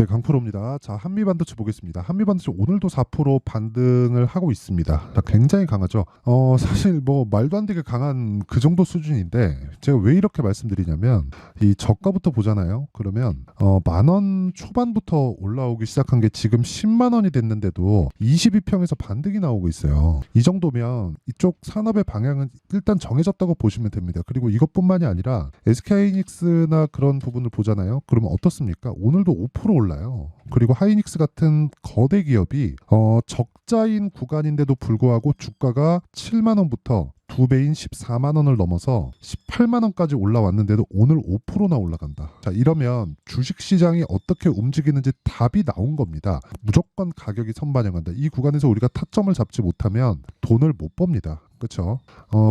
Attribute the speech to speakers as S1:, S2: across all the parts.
S1: 네, 강프로입니다. 자, 한미반도체 보겠습니다. 한미반도체 오늘도 4% 반등을 하고 있습니다. 굉장히 강하죠. 사실 뭐 말도 안 되게 강한 그 정도 수준인데 제가 왜 이렇게 말씀드리냐면 이 저가부터 보잖아요. 그러면 10,000원 초반부터 올라오기 시작한 게 지금 10만 원이 됐는데도 22평에서 반등이 나오고 있어요. 이 정도면 이쪽 산업의 방향은 일단 정해졌다고 보시면 됩니다. 그리고 이것뿐만이 아니라 SK하이닉스나 그런 부분을 보잖아요. 그러면 어떻습니까? 오늘도 5% 올라요. 그리고 하이닉스 같은 거대 기업이 적자인 구간인데도 불구하고 주가가 7만 원부터 2배인 14만 원을 넘어서 18만 원까지 올라왔는데도 오늘 5%나 올라간다. 자, 이러면 주식시장이 어떻게 움직이는지 답이 나온 겁니다. 무조건 가격이 선반영한다. 이 구간에서 우리가 타점을 잡지 못하면 돈을 못 법니다. 그렇죠?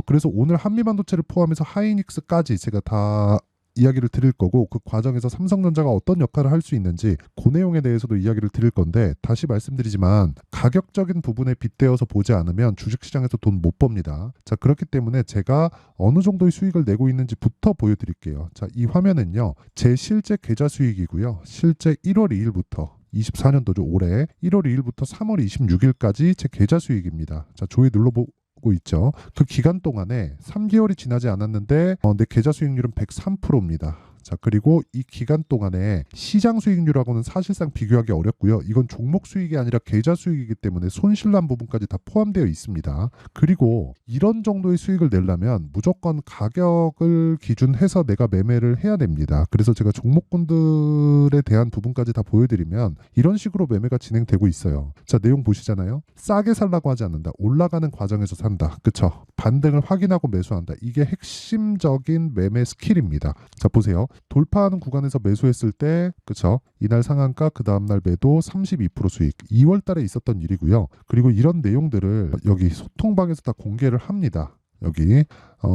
S1: 그래서 오늘 한미반도체를 포함해서 하이닉스까지 제가 다 이야기를 드릴 거고, 그 과정에서 삼성전자가 어떤 역할을 할 수 있는지 그 내용에 대해서도 이야기를 드릴 건데, 다시 말씀드리지만 가격적인 부분에 빗대어서 보지 않으면 주식시장에서 돈 못 법니다. 자, 그렇기 때문에 제가 어느 정도의 수익을 내고 있는지부터 보여드릴게요. 자, 이 화면은요, 제 실제 계좌 수익이고요. 실제 1월 2일부터 24년도죠. 올해 1월 2일부터 3월 26일까지 제 계좌 수익입니다. 자, 조회 눌러보고 있죠. 그 기간 동안에 3개월이 지나지 않았는데 내 계좌 수익률은 103%입니다. 자, 그리고 이 기간 동안에 시장 수익률하고는 사실상 비교하기 어렵고요. 이건 종목 수익이 아니라 계좌 수익이기 때문에 손실난 부분까지 다 포함되어 있습니다. 그리고 이런 정도의 수익을 내려면 무조건 가격을 기준해서 내가 매매를 해야 됩니다. 그래서 제가 종목군들에 대한 부분까지 다 보여드리면 이런 식으로 매매가 진행되고 있어요. 자, 내용 보시잖아요. 싸게 살라고 하지 않는다. 올라가는 과정에서 산다. 그쵸? 반등을 확인하고 매수한다. 이게 핵심적인 매매 스킬입니다. 자, 보세요. 돌파하는 구간에서 매수했을 때, 그쵸? 이날 상한가, 그 다음날 매도 32% 수익. 2월 달에 있었던 일이고요. 그리고 이런 내용들을 여기 소통방에서 다 공개를 합니다. 여기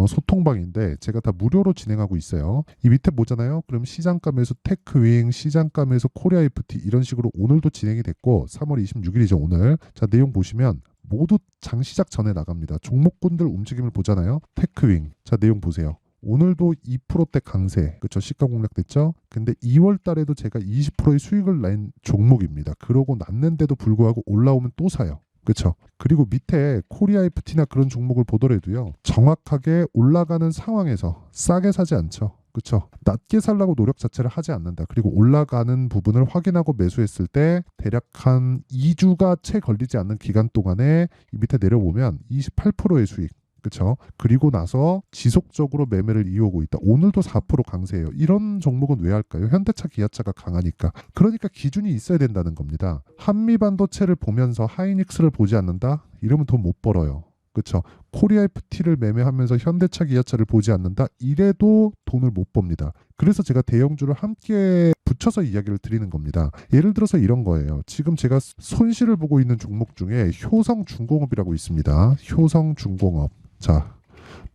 S1: 소통방인데 제가 다 무료로 진행하고 있어요. 이 밑에 보잖아요. 그럼 시장가 매수 테크윙, 시장가 매수 코리아 FT 이런 식으로 오늘도 진행이 됐고 3월 26일이죠 오늘. 자, 내용 보시면 모두 장 시작 전에 나갑니다. 종목군들 움직임을 보잖아요. 테크윙. 자, 내용 보세요. 오늘도 2%대 강세, 그쵸? 시가 공략됐죠? 근데 2월 달에도 제가 20%의 수익을 낸 종목입니다. 그러고 났는데도 불구하고 올라오면 또 사요. 그쵸? 그리고 밑에 코리아 FT나 그런 종목을 보더라도요. 정확하게 올라가는 상황에서 싸게 사지 않죠. 그쵸? 낮게 살라고 노력 자체를 하지 않는다. 그리고 올라가는 부분을 확인하고 매수했을 때 대략 한 2주가 채 걸리지 않는 기간 동안에 이 밑에 내려보면 28%의 수익. 그렇죠. 그리고 나서 지속적으로 매매를 이어오고 있다. 오늘도 4% 강세예요. 이런 종목은 왜 할까요? 현대차, 기아차가 강하니까. 그러니까 기준이 있어야 된다는 겁니다. 한미반도체를 보면서 하이닉스를 보지 않는다? 이러면 돈 못 벌어요. 그렇죠. 코리아 FT를 매매하면서 현대차, 기아차를 보지 않는다? 이래도 돈을 못 법니다. 그래서 제가 대형주를 함께 붙여서 이야기를 드리는 겁니다. 예를 들어서 이런 거예요. 지금 제가 손실을 보고 있는 종목 중에 효성중공업이라고 있습니다. 효성중공업. 자,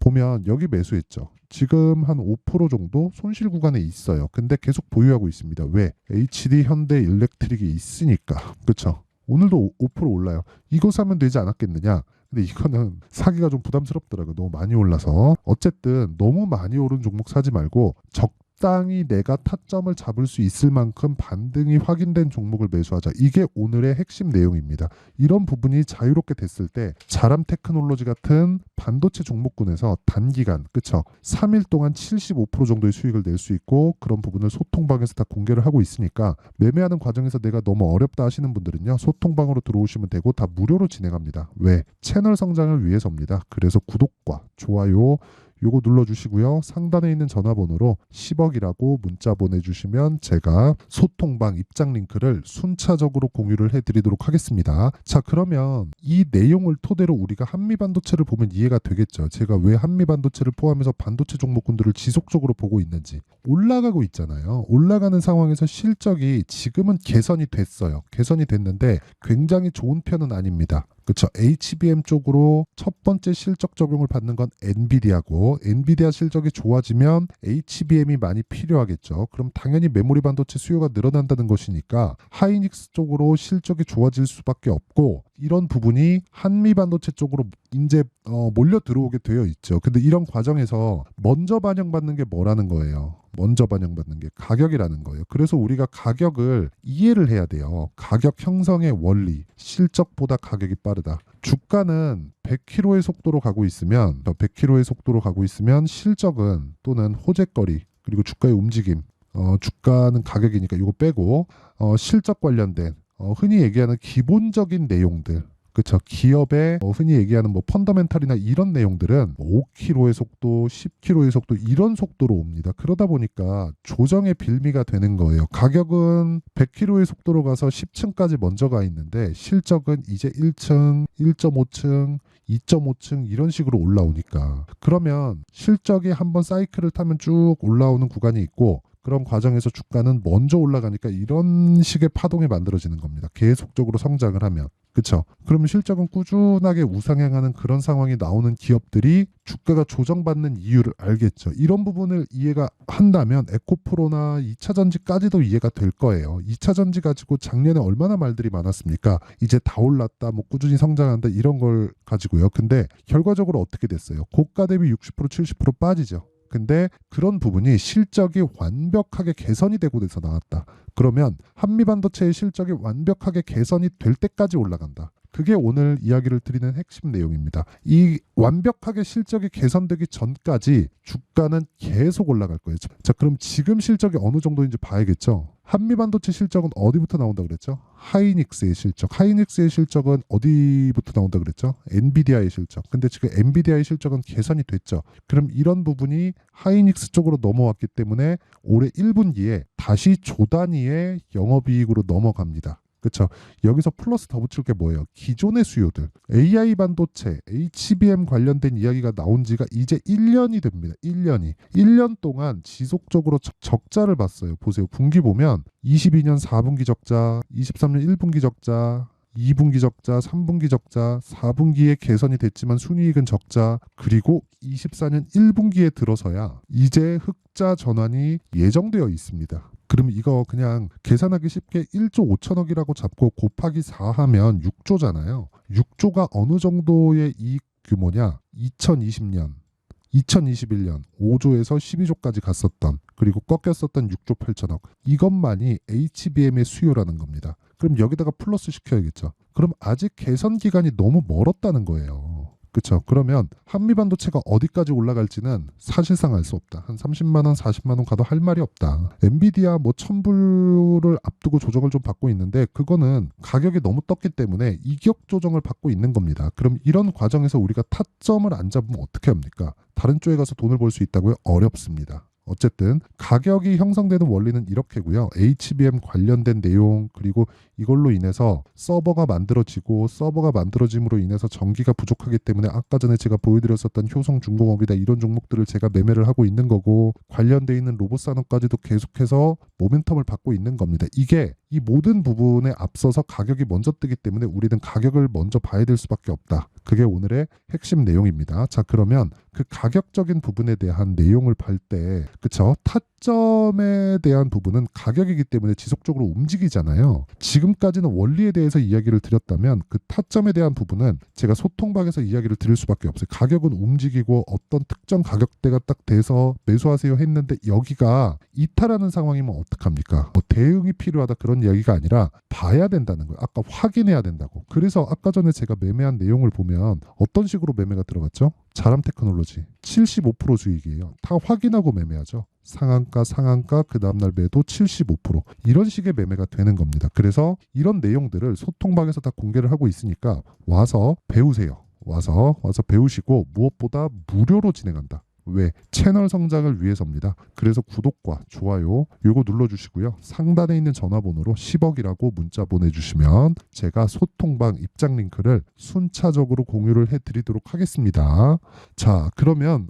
S1: 보면 여기 매수했죠. 지금 한 5% 정도 손실 구간에 있어요. 근데 계속 보유하고 있습니다. 왜? HD 현대 일렉트릭이 있으니까. 그렇죠? 오늘도 5% 올라요. 이거 사면 되지 않았겠느냐? 근데 이거는 사기가 좀 부담스럽더라고요. 너무 많이 올라서. 어쨌든 너무 많이 오른 종목 사지 말고 적당히 내가 타점을 잡을 수 있을 만큼 반등이 확인된 종목을 매수하자. 이게 오늘의 핵심 내용입니다. 이런 부분이 자유롭게 됐을 때 자람 테크놀로지 같은 반도체 종목군에서 단기간, 그쵸? 3일 동안 75% 정도의 수익을 낼 수 있고 그런 부분을 소통방에서 다 공개를 하고 있으니까 매매하는 과정에서 내가 너무 어렵다 하시는 분들은요. 소통방으로 들어오시면 되고 다 무료로 진행합니다. 왜? 채널 성장을 위해서입니다. 그래서 구독과 좋아요 요거 눌러주시고요. 상단에 있는 전화번호로 10억이라고 문자 보내주시면 제가 소통방 입장 링크를 순차적으로 공유를 해드리도록 하겠습니다. 자, 그러면 이 내용을 토대로 우리가 한미반도체를 보면 이해가 되겠죠. 제가 왜 한미반도체를 포함해서 반도체 종목군들을 지속적으로 보고 있는지. 올라가고 있잖아요. 올라가는 상황에서 실적이 지금은 개선이 됐어요. 개선이 됐는데 굉장히 좋은 편은 아닙니다. 그렇죠. HBM 쪽으로 첫 번째 실적 적용을 받는 건 엔비디아고, 엔비디아 실적이 좋아지면 HBM이 많이 필요하겠죠. 그럼 당연히 메모리 반도체 수요가 늘어난다는 것이니까 하이닉스 쪽으로 실적이 좋아질 수밖에 없고, 이런 부분이 한미 반도체 쪽으로 이제 몰려 들어오게 되어 있죠. 근데 이런 과정에서 먼저 반영받는 게 뭐라는 거예요. 먼저 반영받는 게 가격이라는 거예요. 그래서 우리가 가격을 이해를 해야 돼요. 가격 형성의 원리, 실적보다 가격이 빠르다. 주가는 100km의 속도로 가고 있으면 100km의 속도로 가고 있으면 실적은 또는 호재거리 그리고 주가의 움직임 주가는 가격이니까 이거 빼고 실적 관련된 흔히 얘기하는 기본적인 내용들 그쵸. 기업의 흔히 얘기하는 뭐 펀더멘탈이나 이런 내용들은 5km의 속도, 10km의 속도 이런 속도로 옵니다. 그러다 보니까 조정의 빌미가 되는 거예요. 가격은 100km의 속도로 가서 10층까지 먼저 가 있는데 실적은 이제 1층, 1.5층, 2.5층 이런 식으로 올라오니까 그러면 실적이 한번 사이클을 타면 쭉 올라오는 구간이 있고 그런 과정에서 주가는 먼저 올라가니까 이런 식의 파동이 만들어지는 겁니다. 계속적으로 성장을 하면. 그렇죠? 그러면 실적은 꾸준하게 우상향하는 그런 상황이 나오는 기업들이 주가가 조정받는 이유를 알겠죠. 이런 부분을 이해가 한다면 에코프로나 2차전지까지도 이해가 될 거예요. 2차전지 가지고 작년에 얼마나 말들이 많았습니까? 이제 다 올랐다, 뭐 꾸준히 성장한다 이런 걸 가지고요. 근데 결과적으로 어떻게 됐어요? 고가 대비 60% 70% 빠지죠. 근데 그런 부분이 실적이 완벽하게 개선이 되고 돼서 나왔다. 그러면 한미반도체의 실적이 완벽하게 개선이 될 때까지 올라간다. 그게 오늘 이야기를 드리는 핵심 내용입니다. 이 완벽하게 실적이 개선되기 전까지 주가는 계속 올라갈 거예요. 자, 그럼 지금 실적이 어느 정도인지 봐야겠죠. 한미반도체 실적은 어디부터 나온다 그랬죠? 하이닉스의 실적. 하이닉스의 실적은 어디부터 나온다 그랬죠? 엔비디아의 실적. 근데 지금 엔비디아의 실적은 개선이 됐죠. 그럼 이런 부분이 하이닉스 쪽으로 넘어왔기 때문에 올해 1분기에 다시 조 단위의 영업이익으로 넘어갑니다. 그렇죠. 여기서 플러스 더 붙일 게 뭐예요? 기존의 수요들, AI 반도체, HBM 관련된 이야기가 나온 지가 이제 1년이 됩니다. 1년 동안 지속적으로 적자를 봤어요. 보세요. 분기 보면 22년 4분기 적자, 23년 1분기 적자, 2분기 적자, 3분기 적자, 4분기에 개선이 됐지만 순이익은 적자, 그리고 24년 1분기에 들어서야 이제 흑자 전환이 예정되어 있습니다. 그럼 이거 그냥 계산하기 쉽게 1조 5천억이라고 잡고 곱하기 4 하면 6조잖아요. 6조가 어느 정도의 이익 규모냐? 2020년, 2021년 5조에서 12조까지 갔었던 그리고 꺾였었던 6조 8천억. 이것만이 HBM의 수요라는 겁니다. 그럼 여기다가 플러스 시켜야겠죠. 그럼 아직 개선 기간이 너무 멀었다는 거예요. 그렇죠. 그러면 한미반도체가 어디까지 올라갈지는 사실상 알 수 없다. 한 30만 원, 40만 원 가도 할 말이 없다. 엔비디아 뭐 1000불을 앞두고 조정을 좀 받고 있는데 그거는 가격이 너무 떴기 때문에 이격 조정을 받고 있는 겁니다. 그럼 이런 과정에서 우리가 타점을 안 잡으면 어떻게 합니까? 다른 쪽에 가서 돈을 벌 수 있다고요? 어렵습니다. 어쨌든 가격이 형성되는 원리는 이렇게고요. HBM 관련된 내용 그리고 이걸로 인해서 서버가 만들어짐으로 인해서 전기가 부족하기 때문에 아까 전에 제가 보여드렸었던 효성중공업이다 이런 종목들을 제가 매매를 하고 있는 거고 관련돼 있는 로봇 산업까지도 계속해서 모멘텀을 받고 있는 겁니다. 이게 이 모든 부분에 앞서서 가격이 먼저 뜨기 때문에 우리는 가격을 먼저 봐야 될 수밖에 없다. 그게 오늘의 핵심 내용입니다. 자, 그러면 그 가격적인 부분에 대한 내용을 볼 때, 그쵸? 타점에 대한 부분은 가격이기 때문에 지속적으로 움직이잖아요. 지금까지는 원리에 대해서 이야기를 드렸다면 그 타점에 대한 부분은 제가 소통방에서 이야기를 드릴 수밖에 없어요. 가격은 움직이고 어떤 특정 가격대가 딱 돼서 매수하세요 했는데 여기가 이탈하는 상황이면 어떡합니까? 뭐 대응이 필요하다 그런 이야기가 아니라 봐야 된다는 거예요. 아까 확인해야 된다고. 그래서 아까 전에 제가 매매한 내용을 보면 어떤 식으로 매매가 들어갔죠? 자람 테크놀로지 75% 수익이에요. 다 확인하고 매매하죠. 상한가 그 다음날 매도 75% 이런 식의 매매가 되는 겁니다. 그래서 이런 내용들을 소통방에서 다 공개를 하고 있으니까 와서 배우세요. 와서 배우시고 무엇보다 무료로 진행한다. 왜? 채널 성장을 위해서입니다. 그래서 구독과 좋아요 요거 눌러주시고요. 상단에 있는 전화번호로 10억이라고 문자 보내주시면 제가 소통방 입장 링크를 순차적으로 공유를 해드리도록 하겠습니다. 자, 그러면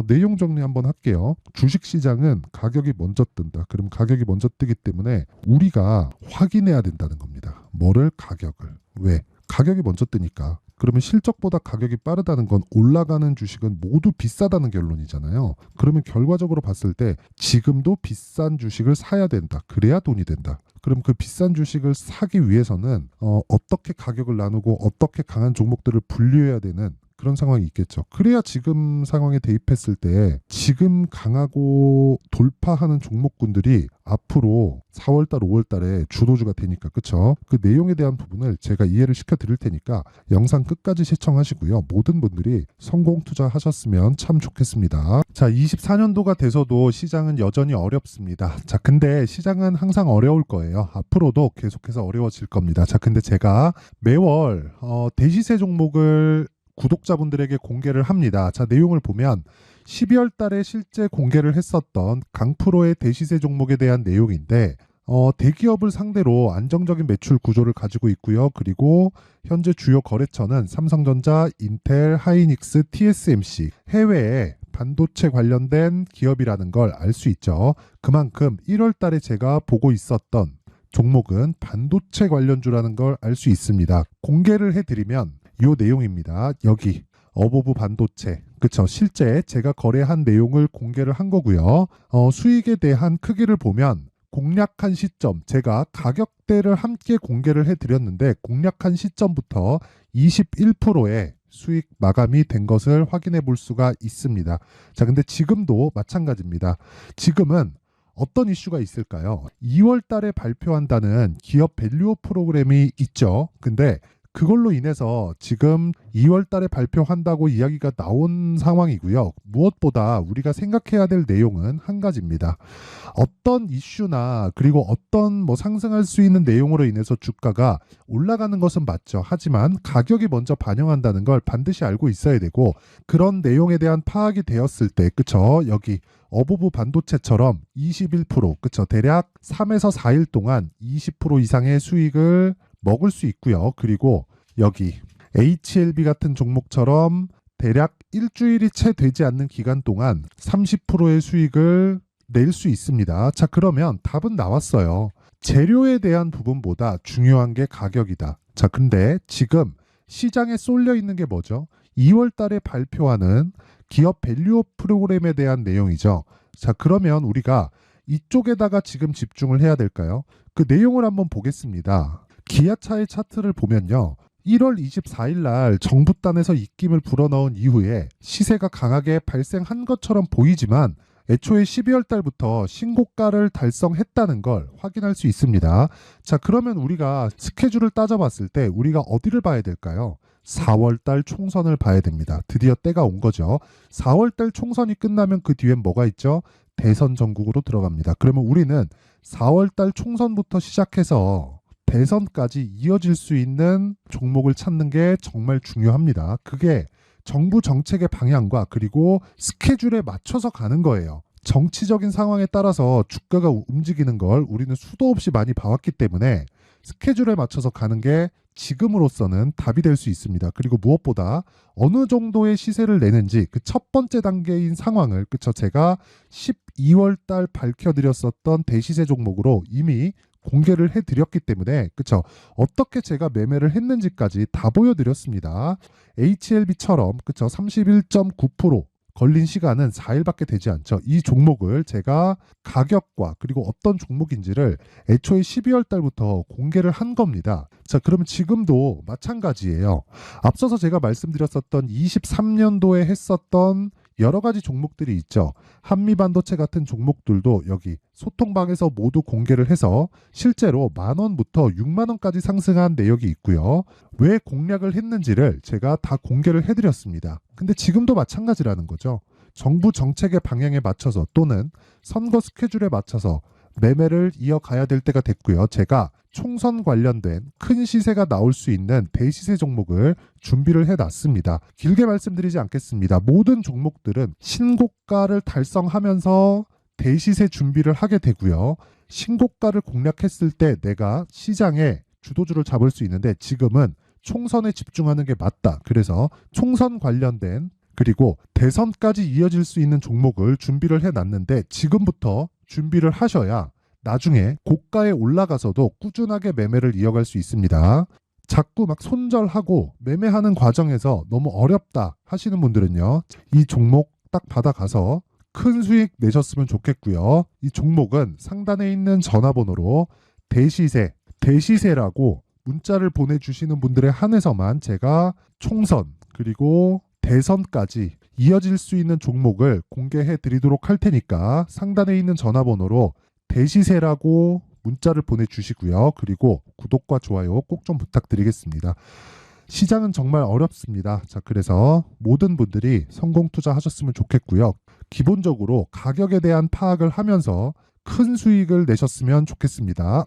S1: 내용 정리 한번 할게요. 주식시장은 가격이 먼저 뜬다. 그럼 가격이 먼저 뜨기 때문에 우리가 확인해야 된다는 겁니다. 뭐를? 가격을. 왜? 가격이 먼저 뜨니까. 그러면 실적보다 가격이 빠르다는 건 올라가는 주식은 모두 비싸다는 결론이잖아요. 그러면 결과적으로 봤을 때 지금도 비싼 주식을 사야 된다. 그래야 돈이 된다. 그럼 그 비싼 주식을 사기 위해서는 어떻게 가격을 나누고 어떻게 강한 종목들을 분류해야 되는 그런 상황이 있겠죠. 그래야 지금 상황에 대입했을 때 지금 강하고 돌파하는 종목군들이 앞으로 4월달, 5월달에 주도주가 되니까 그쵸? 그 내용에 대한 부분을 제가 이해를 시켜 드릴 테니까 영상 끝까지 시청하시고요. 모든 분들이 성공 투자하셨으면 참 좋겠습니다. 자, 24년도가 돼서도 시장은 여전히 어렵습니다. 자, 근데 시장은 항상 어려울 거예요. 앞으로도 계속해서 어려워질 겁니다. 자, 근데 제가 매월 대시세 종목을 구독자분들에게 공개를 합니다. 자, 내용을 보면 12월 달에 실제 공개를 했었던 강프로의 대시세 종목에 대한 내용인데 대기업을 상대로 안정적인 매출 구조를 가지고 있고요. 그리고 현재 주요 거래처는 삼성전자, 인텔, 하이닉스, TSMC, 해외에 반도체 관련된 기업이라는 걸 알 수 있죠. 그만큼 1월 달에 제가 보고 있었던 종목은 반도체 관련주라는 걸 알 수 있습니다. 공개를 해드리면 이 내용입니다. 여기 어보브 반도체, 그쵸? 실제 제가 거래한 내용을 공개를 한 거고요. 수익에 대한 크기를 보면 공략한 시점, 제가 가격대를 함께 공개를 해드렸는데 공략한 시점부터 21%의 수익 마감이 된 것을 확인해 볼 수가 있습니다. 자, 근데 지금도 마찬가지입니다. 지금은 어떤 이슈가 있을까요? 2월 달에 발표한다는 기업 밸류업 프로그램이 있죠. 근데 그걸로 인해서 지금 2월 달에 발표한다고 이야기가 나온 상황이고요. 무엇보다 우리가 생각해야 될 내용은 한 가지입니다. 어떤 이슈나 그리고 어떤 상승할 수 있는 내용으로 인해서 주가가 올라가는 것은 맞죠. 하지만 가격이 먼저 반영한다는 걸 반드시 알고 있어야 되고 그런 내용에 대한 파악이 되었을 때 그쵸? 여기 어보브 반도체처럼 21% 그쵸? 대략 3에서 4일 동안 20% 이상의 수익을 먹을 수 있고요. 그리고 여기 HLB 같은 종목처럼 대략 일주일이 채 되지 않는 기간 동안 30%의 수익을 낼 수 있습니다. 자, 그러면 답은 나왔어요. 재료에 대한 부분보다 중요한 게 가격이다. 자, 근데 지금 시장에 쏠려 있는 게 뭐죠? 2월 달에 발표하는 기업 밸류업 프로그램에 대한 내용이죠. 자, 그러면 우리가 이쪽에다가 지금 집중을 해야 될까요? 그 내용을 한번 보겠습니다. 기아차의 차트를 보면요. 1월 24일 날 정부단에서 입김을 불어넣은 이후에 시세가 강하게 발생한 것처럼 보이지만 애초에 12월 달부터 신고가를 달성했다는 걸 확인할 수 있습니다. 자, 그러면 우리가 스케줄을 따져봤을 때 우리가 어디를 봐야 될까요? 4월 달 총선을 봐야 됩니다. 드디어 때가 온 거죠. 4월 달 총선이 끝나면 그 뒤엔 뭐가 있죠? 대선 전국으로 들어갑니다. 그러면 우리는 4월 달 총선부터 시작해서 대선까지 이어질 수 있는 종목을 찾는 게 정말 중요합니다. 그게 정부 정책의 방향과 그리고 스케줄에 맞춰서 가는 거예요. 정치적인 상황에 따라서 주가가 움직이는 걸 우리는 수도 없이 많이 봐왔기 때문에 스케줄에 맞춰서 가는 게 지금으로서는 답이 될 수 있습니다. 그리고 무엇보다 어느 정도의 시세를 내는지 그 첫 번째 단계인 상황을 그쵸? 제가 12월 달 밝혀드렸었던 대시세 종목으로 이미 공개를 해드렸기 때문에 그쵸? 어떻게 제가 매매를 했는지까지 다 보여드렸습니다. HLB처럼 그쵸? 31.9% 걸린 시간은 4일밖에 되지 않죠. 이 종목을 제가 가격과 그리고 어떤 종목인지를 애초에 12월 달부터 공개를 한 겁니다. 자, 그러면 지금도 마찬가지예요. 앞서서 제가 말씀드렸었던 23년도에 했었던 여러 가지 종목들이 있죠. 한미반도체 같은 종목들도 여기 소통방에서 모두 공개를 해서 실제로 10,000원부터 60,000원까지 상승한 내역이 있고요. 왜 공략을 했는지를 제가 다 공개를 해드렸습니다. 근데 지금도 마찬가지라는 거죠. 정부 정책의 방향에 맞춰서 또는 선거 스케줄에 맞춰서 매매를 이어가야 될 때가 됐고요. 제가 총선 관련된 큰 시세가 나올 수 있는 대시세 종목을 준비를 해놨습니다. 길게 말씀드리지 않겠습니다. 모든 종목들은 신고가를 달성하면서 대시세 준비를 하게 되고요. 신고가를 공략했을 때 내가 시장에 주도주를 잡을 수 있는데 지금은 총선에 집중하는 게 맞다. 그래서 총선 관련된 그리고 대선까지 이어질 수 있는 종목을 준비를 해놨는데 지금부터 준비를 하셔야 나중에 고가에 올라가서도 꾸준하게 매매를 이어갈 수 있습니다. 자꾸 막 손절하고 매매하는 과정에서 너무 어렵다 하시는 분들은요. 이 종목 딱 받아가서 큰 수익 내셨으면 좋겠고요. 이 종목은 상단에 있는 전화번호로 대시세라고 문자를 보내주시는 분들에 한해서만 제가 총선 그리고 대선까지 이어질 수 있는 종목을 공개해 드리도록 할 테니까 상단에 있는 전화번호로 대시세라고 문자를 보내주시고요. 그리고 구독과 좋아요 꼭 좀 부탁드리겠습니다. 시장은 정말 어렵습니다. 자, 그래서 모든 분들이 성공 투자하셨으면 좋겠고요. 기본적으로 가격에 대한 파악을 하면서 큰 수익을 내셨으면 좋겠습니다.